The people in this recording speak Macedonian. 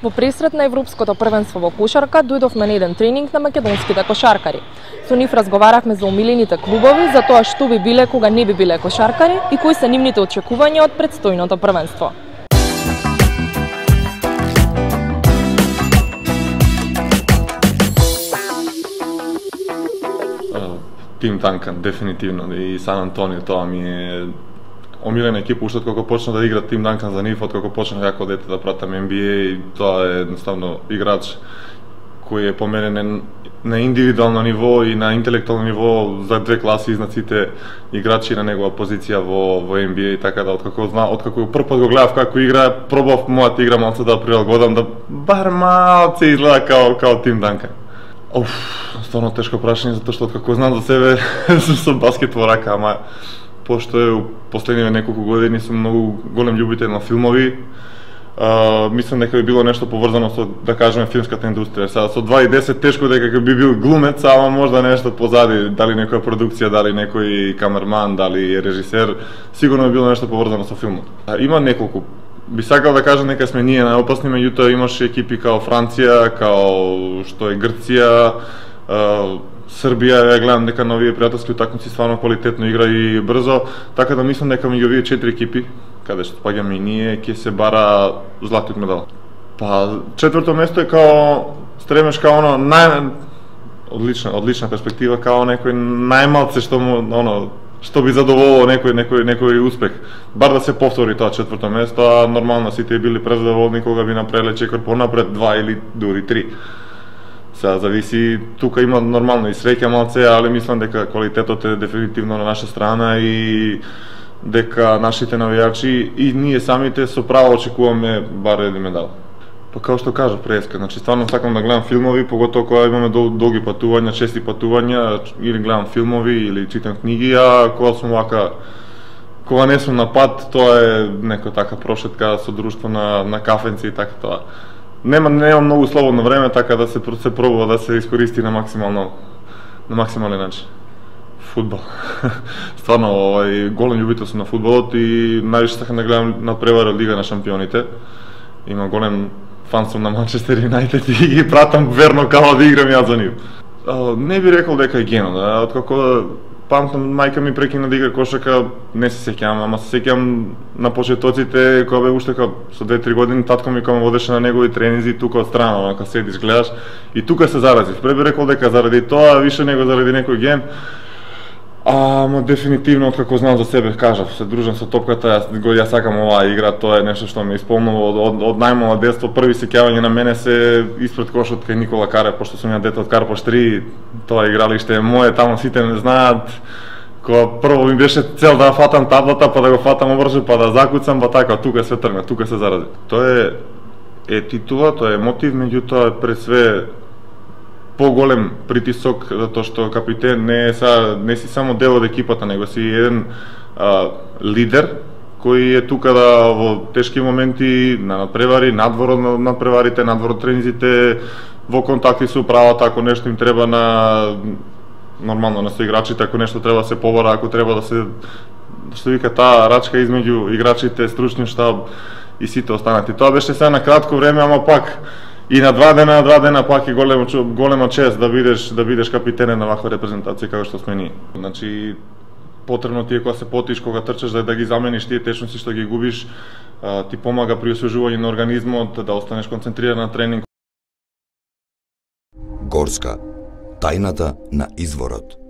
Во пресрет на Европското првенство во кошарка дојдовме на еден тренинг на македонските кошаркари. Со нив разговаравме за омилените клубови, за тоа што би биле кога не би биле кошаркари и кои се нивните очекувања од претстојното првенство. Тим Данкан, дефинитивно, и Сан Антонио, тоа ми е омилена екипа, уште од кога почна да игра Тим Данкан за нив, од кога почнав јако дете да пратам NBA, и тоа е едноставно играч кој е по мене на индивидуално ниво и на интелектуално ниво за две класи изнад сите играчи на негова позиција во NBA, така да откако прв пат го гледав како игра, пробав мојата игра малце да прилагодам, да бар малце изгледа као Тим Данкан. Стварно тешко прашање, затоа што откако знам за себе сум со баскет во рака, ама пошто е последниве неколку години сум многу голем љубител на филмови. Мислам дека би било нешто поврзано со, да кажеме, филмската индустрија. Сега со 2,10 тешко дека би бил глумец, ама можда нешто позади, дали некоја продукција, дали некој камерман, дали режисер, сигурно би било нешто поврзано со филмот. Има неколку. Би сакал да кажам дека сме ние најопасни, меѓутоа имаше екипи као Франција, као што е Грција, Србија, ја гледам дека на овие пријателски утакмици стварно квалитетно игра и брзо, така да мислам дека меѓу овие 4 екипи, каде што паѓаме и ние, ќе се бара златниот медал. Па четврто место е као стремеш као одлична перспектива, као некој најмалце што би задоволило некој успех. Бар да се повтори тоа четврто место, а нормално сите били презадоволни кога би направиле чекор понапред 2 или дури 3. Сега зависи, тука има нормално и среќа малце, али мислам дека квалитетот е дефинитивно на наша страна и дека нашите навијачи и ние самите со право очекуваме бар еден медал. Па као што кажа преска, значи стварно сакам да гледам филмови, поготоа кога имаме долги патувања, чести патувања, или гледам филмови или читам книги, а кога не сум на пат, тоа е нека така прошетка со друштво на кафенци и така тоа. Нема многу слободно време, така да се пробува да се искористи на максимален начин. Фудбал. Стварно, голем љубител сум на фудбалот и највише сакам да гледам надпревари од Лига на шампионите. Има голем фан сум на Манчестер Юнайтед и ги пратам верно као да играм јас за нив. Не би рекол дека е гено, откако памтам мајка ми прекина да игра кошарка, не се сеќавам, ама се сеќавам на почетоците кога бе уште со 2-3 години, татко ми кога ме водеше на негови тренинзи тука од страна, кога седиш гледаш и тука се заразив. Пред би рекол дека заради тоа, више него заради некој ген. Ама дефинитивно откако знам за себе, кажав, се дружам со топката, ја сакам оваа игра, тоа е нешто што ме исполнува од најмало детство. Први сеќавање на мене се испред кошот кај Никола Карев, пошто сум ја дете од Карпош 3, тоа игралиште е моје, таму сите не знаат. Кога прво ми беше цел да фатам таблата, па да го фатам обрже, па да закуцам, па така, тука се тргна, тука се зарази. Тоа е титула, тоа е мотив, меѓутоа пред све поголем притисок, затоа што капитен не си само дел од екипата, него си еден лидер кој е тука да во тешки моменти на надпревари, надвор од надпреварите, надвор од тренизите, во контакти со управата, ако нешто им треба нормално на соиграчите, ако нешто треба да се побара, ако треба да се што вика таа рачка измеѓу играчите, стручниот штаб и сите останати. Тоа беше сега на кратко време, ама пак и на 2 дена пак е голема чест да бидеш капитене на ваква репрезентација како што сме ние. Значи потребно ти е кога се потиш, кога трчаш да ги замениш тие течности што ги губиш, ти помага при освежување на организмот, да останеш концентриран на тренинг. Горска, тајната на изворот.